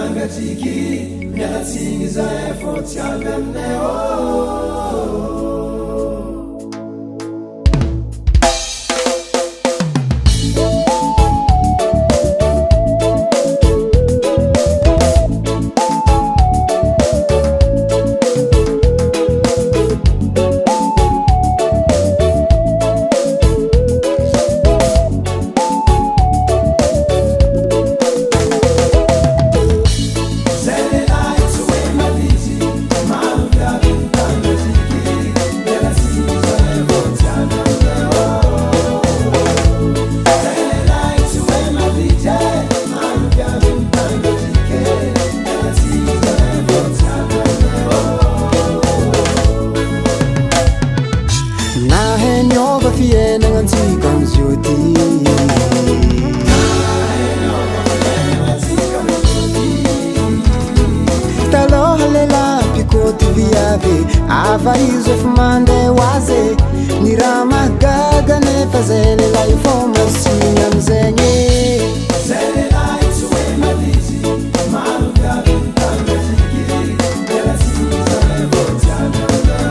tangatsiki mialatsiny zay fô tsy avy aminay Ava izo efa mandeha hoazy ny raha mahagaga nefa zay lehilahy fô masigny amizegny zay lehilahy tsy hoe malizy maro viavy mitangatsiky mialatsiny zay vao tsy avy aminay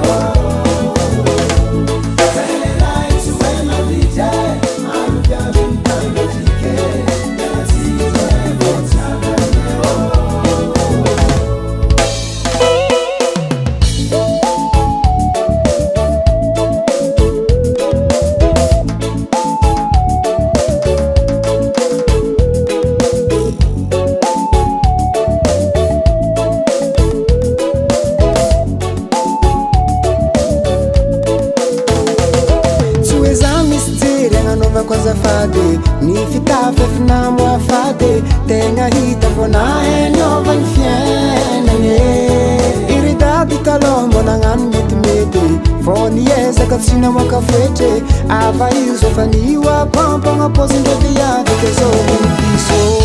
zay lehilahy tsy hoe malizy maro viavy mitangatsiky mialatsiny zay vao tsy avy aminay azafady ny fitafy efa namoafady tegna hita fô naheniova ny fiainagny iridady taloha mbô nagnano metimety fô niezaka tsy namoaka foetry ava izo efa nioapampagna pôzindre viavy ke zao ny piso